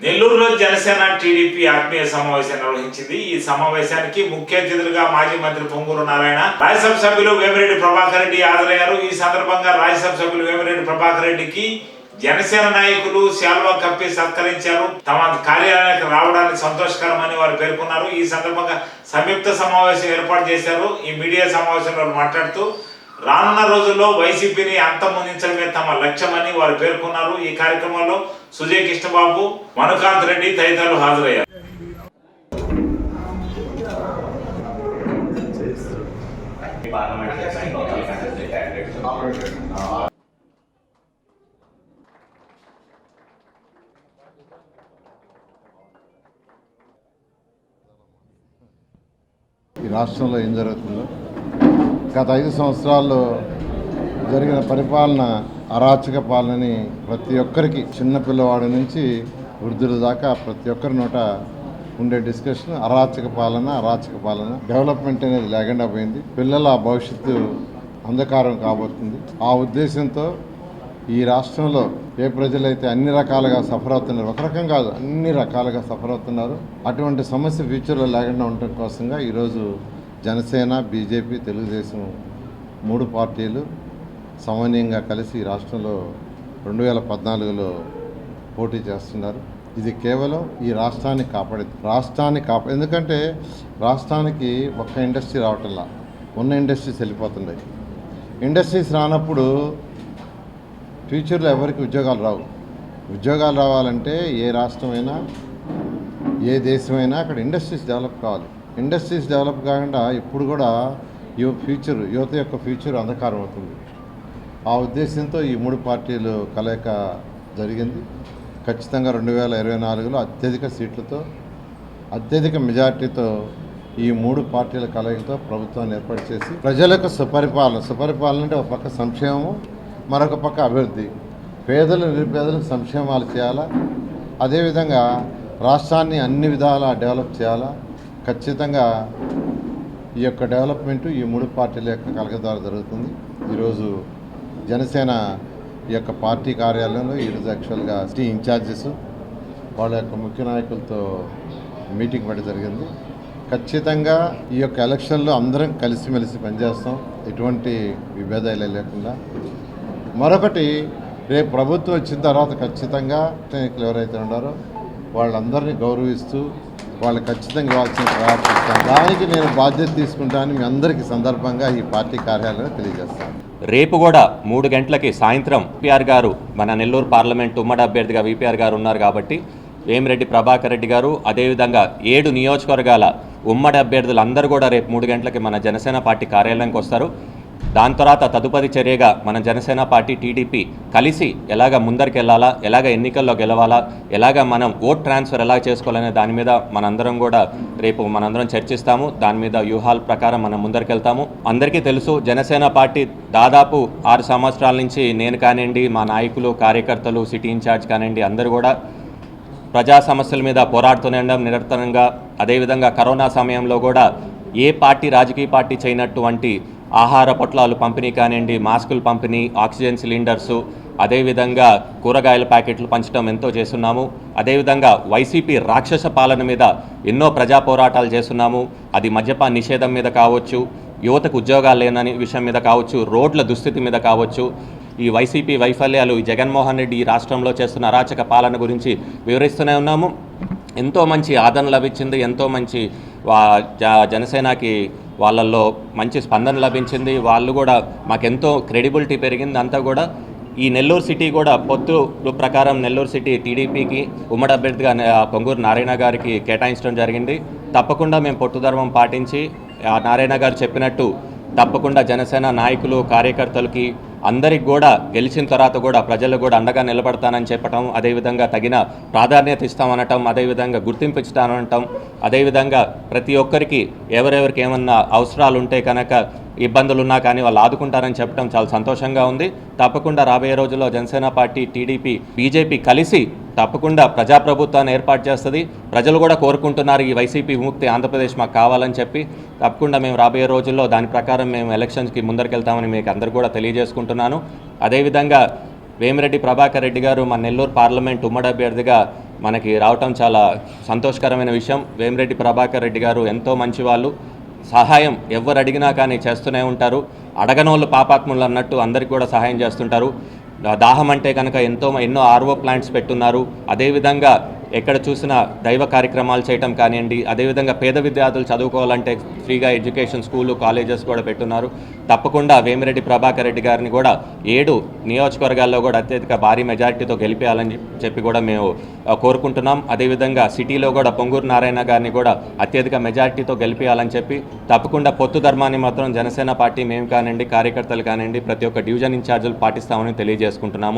నెల్లూరులో జనసేన టీడీపీ ఆత్మీయ సమావేశం నిర్వహించింది. ఈ సమావేశానికి ముఖ్య అతిథులుగా మాజీ మంత్రి పొంగూరు నారాయణ, రాజ్యసభ సభ్యులు వేమిరెడ్డి ప్రభాకర్ రెడ్డి హాజరయ్యారు. ఈ సందర్భంగా రాజ్యసభ సభ్యులు వేమిరెడ్డి ప్రభాకర్ రెడ్డికి జనసేన నాయకులు శాల్వా కప్పి సత్కరించారు. తమ కార్యాలయానికి రావడానికి సంతోషకరమని వారు పేర్కొన్నారు. ఈ సందర్భంగా సంయుక్త సమావేశం ఏర్పాటు చేశారు. ఈ మీడియా సమావేశంలో మాట్లాడుతూ రానున్న రోజుల్లో వైసీపీని అంతమొందించడమే తమ లక్ష్యమని వారు పేర్కొన్నారు. ఈ కార్యక్రమంలో సుజయ్ కృష్ణబాబు, మనుకాంత్ రెడ్డి తదితరులు హాజరయ్యారు. ఈ రాష్ట్రంలో ఏం జరుగుతుందో, గత 5 సంవత్సరాల్లో జరిగిన పరిపాలన అరాచక పాలనని ప్రతి ఒక్కరికి, చిన్నపిల్లవాడి నుంచి వృద్ధుల దాకా ప్రతి ఒక్కరి నోట ఉండే డిస్కషన్ అరాచక పాలన. డెవలప్మెంట్ అనేది లేకుండా పోయింది. పిల్లల భవిష్యత్తు అంధకారం కాబోతుంది. ఆ ఉద్దేశంతో ఈ రాష్ట్రంలో ఏ ప్రజలైతే అన్ని రకాలుగా సఫర్ అవుతున్నారు, ఒక రకం కాదు అన్ని రకాలుగా సఫర్ అవుతున్నారు, అటువంటి సమస్య ఫ్యూచర్లో లేకుండా ఉండటం కోసంగా ఈరోజు జనసేన, బీజేపీ, తెలుగుదేశం 3 పార్టీలు సమన్వయంగా కలిసి ఈ రాష్ట్రంలో 2014లో పోటీ చేస్తున్నారు. ఇది కేవలం ఈ రాష్ట్రాన్ని కాపాడేది. ఎందుకంటే రాష్ట్రానికి ఒక్క ఇండస్ట్రీ రావటంలా, ఉన్న ఇండస్ట్రీస్ వెళ్ళిపోతున్నాయి. ఇండస్ట్రీస్ రానప్పుడు ఫ్యూచర్లో ఎవరికి ఉద్యోగాలు రావు. ఉద్యోగాలు రావాలంటే ఏ రాష్ట్రమైనా, ఏ దేశమైనా అక్కడ ఇండస్ట్రీస్ డెవలప్ కావాలి. ఇండస్ట్రీస్ డెవలప్ కాకుండా ఇప్పుడు కూడా యువత యొక్క ఫ్యూచర్ అంధకారం అవుతుంది. ఆ ఉద్దేశంతో ఈ 3 పార్టీలు కలయిక జరిగింది. ఖచ్చితంగా 2024లో అత్యధిక సీట్లతో, అత్యధిక మెజార్టీతో ఈ 3 పార్టీల కలయికతో ప్రభుత్వాన్ని ఏర్పాటు చేసి ప్రజలకు సుపరిపాలన అంటే ఒక పక్క సంక్షేమం, మరొక పక్క అభివృద్ధి, పేదలు నిరుపేదలకు సంక్షేమాలు చేయాలా, అదేవిధంగా రాష్ట్రాన్ని అన్ని విధాలా డెవలప్ చేయాలా. ఖచ్చితంగా ఈ యొక్క డెవలప్మెంట్ ఈ 3 పార్టీల యొక్క కలయిక ద్వారా జరుగుతుంది. ఈరోజు జనసేన ఈ యొక్క పార్టీ కార్యాలయంలో ఈరోజు యాక్చువల్గా సిటీ ఇన్ఛార్జెస్ వాళ్ళ యొక్క ముఖ్య నాయకులతో మీటింగ్ పెట్టి జరిగింది. ఖచ్చితంగా ఈ యొక్క ఎలక్షన్లో అందరం కలిసిమెలిసి పనిచేస్తాం, ఎటువంటి విభేదాలు లేకుండా. మరొకటి, రేపు ప్రభుత్వం వచ్చిన తర్వాత ఖచ్చితంగా నాయకులు ఎవరైతే ఉన్నారో వాళ్ళందరినీ గౌరవిస్తూ వాళ్ళు ఖచ్చితంగా ఇవ్వాల్సిన ప్రయాణిస్తాను. దానికి నేను బాధ్యత తీసుకుంటానని మీ అందరికీ సందర్భంగా ఈ పార్టీ కార్యాలయంలో తెలియజేస్తాను. రేపు కూడా 3 గంటలకి సాయంత్రం విపిఆర్ గారు, మన నెల్లూరు పార్లమెంట్ ఉమ్మడి అభ్యర్థిగా విపిఆర్ గారు ఉన్నారు కాబట్టి వేమిరెడ్డి ప్రభాకర్ రెడ్డి గారు, అదేవిధంగా 7 నియోజకవర్గాల ఉమ్మడి అభ్యర్థులు అందరూ కూడా రేపు 3 గంటలకి మన జనసేన పార్టీ కార్యాలయానికి వస్తారు. దాని తర్వాత తదుపరి చర్యగా మన జనసేన పార్టీ, టీడీపీ కలిసి ఎలాగ ముందరికి వెళ్ళాలా, ఎలాగ ఎన్నికల్లో గెలవాలా, ఎలాగ మనం ఓట్ ట్రాన్స్ఫర్ ఎలా చేసుకోవాలనే దాని మీద మనందరం కూడా రేపు చర్చిస్తాము. దాని మీద వ్యూహాల ప్రకారం మనం ముందరికి వెళ్తాము. అందరికీ తెలుసు, జనసేన పార్టీ దాదాపు 6 సంవత్సరాల నుంచి నేను కానివ్వండి, మా నాయకులు, కార్యకర్తలు, సిటీ ఇన్ఛార్జ్ కానివ్వండి, అందరూ కూడా ప్రజా సమస్యల మీద పోరాడుతూనే ఉండడం నిరంతరంగా. అదేవిధంగా కరోనా సమయంలో కూడా ఏ పార్టీ, రాజకీయ పార్టీ చేయనటువంటి ఆహార పొట్లాలు పంపిణీ కానివ్వండి, మాస్కులు పంపిణీ, ఆక్సిజన్ సిలిండర్సు, అదేవిధంగా కూరగాయల ప్యాకెట్లు పంచడం ఎంతో చేస్తున్నాము. అదేవిధంగా వైసీపీ రాక్షస పాలన మీద ఎన్నో ప్రజా పోరాటాలు చేస్తున్నాము. అది మద్యపాన నిషేధం మీద కావచ్చు, యువతకు ఉద్యోగాలు లేనని విషయం మీద కావచ్చు, రోడ్ల దుస్థితి మీద కావచ్చు, ఈ వైసీపీ వైఫల్యాలు, ఈ జగన్మోహన్ రెడ్డి ఈ రాష్ట్రంలో చేస్తున్న అరాచక పాలన గురించి వివరిస్తూనే ఉన్నాము. ఎంతో మంచి ఆదరణ లభించింది, ఎంతో మంచి జనసేనకి వాళ్ళల్లో మంచి స్పందన లభించింది. వాళ్ళు కూడా మాకెంతో క్రెడిబిలిటీ పెరిగింది. అంతా కూడా ఈ నెల్లూరు సిటీ కూడా పొత్తు ప్రకారం నెల్లూరు సిటీ టీడీపీకి ఉమ్మడి అభ్యర్థిగా పొంగూరు నారాయణ గారికి కేటాయించడం జరిగింది. తప్పకుండా మేము పొట్టుధర్మం పాటించి నారాయణ గారు చెప్పినట్టు తప్పకుండా జనసేన నాయకులు, కార్యకర్తలకి అందరికి కూడా గెలిచిన తర్వాత కూడా ప్రజలు కూడా అండగా నిలబడతానని చెప్పటం, అదేవిధంగా తగిన ప్రాధాన్యత ఇస్తామనటం, అదేవిధంగా గుర్తింపు ఇస్తామనటం, అదేవిధంగా ప్రతి ఒక్కరికి ఎవరెవరికి ఏమన్నా అవసరాలు ఉంటే కనుక, ఇబ్బందులు ఉన్నా కానీ వాళ్ళు ఆదుకుంటారని చెప్పడం చాలా సంతోషంగా ఉంది. తప్పకుండా రాబోయే రోజుల్లో జనసేన పార్టీ, టీడీపీ, బీజేపీ కలిసి తప్పకుండా ప్రజాప్రభుత్వాన్ని ఏర్పాటు చేస్తుంది. ప్రజలు కూడా కోరుకుంటున్నారు ఈ వైసీపీ విముక్తి ఆంధ్రప్రదేశ్ మాకు కావాలని చెప్పి. తప్పకుండా మేము రాబోయే రోజుల్లో దాని ప్రకారం మేము ఎలక్షన్స్కి ముందరికెళ్తామని మీకు అందరూ కూడా తెలియజేసుకుంటున్నాను. అదేవిధంగా వేమిరెడ్డి ప్రభాకర్ రెడ్డి గారు మన నెల్లూరు పార్లమెంట్ ఉమ్మడి అభ్యర్థిగా మనకి రావటం చాలా సంతోషకరమైన విషయం. వేమిరెడ్డి ప్రభాకర్ రెడ్డి గారు ఎంతో మంచి వాళ్ళు, సహాయం ఎవరు అడిగినా కానీ చేస్తూనే ఉంటారు. అడగనోళ్ళు పాపాత్ములు అన్నట్టు అందరికీ కూడా సహాయం చేస్తుంటారు. దాహం అంటే కనుక ఎన్నో ఆర్ఓ ప్లాంట్స్ పెట్టున్నారు. అదేవిధంగా ఎక్కడ చూసినా దైవ కార్యక్రమాలు చేయటం కానివ్వండి, అదేవిధంగా పేద విద్యార్థులు చదువుకోవాలంటే ఫ్రీగా ఎడ్యుకేషన్ స్కూలు కాలేజెస్ కూడా పెట్టున్నారు. తప్పకుండా వేమిరెడ్డి ప్రభాకర్ రెడ్డి గారిని కూడా 7 నియోజకవర్గాల్లో కూడా అత్యధిక భారీ మెజారిటీతో గెలిపేయాలని చెప్పి కూడా మేము కోరుకుంటున్నాం. అదేవిధంగా సిటీలో కూడా పొంగూరు నారాయణ గారిని కూడా అత్యధిక మెజారిటీతో గెలిపేయాలని చెప్పి తప్పకుండా పొత్తు ధర్మాన్ని మాత్రం జనసేన పార్టీ మేము కానివ్వండి, కార్యకర్తలు కానివ్వండి, ప్రతి ఒక్క డివిజన్ ఇన్ఛార్జీలు పాటిస్తామని తెలియజేసుకుంటున్నాము.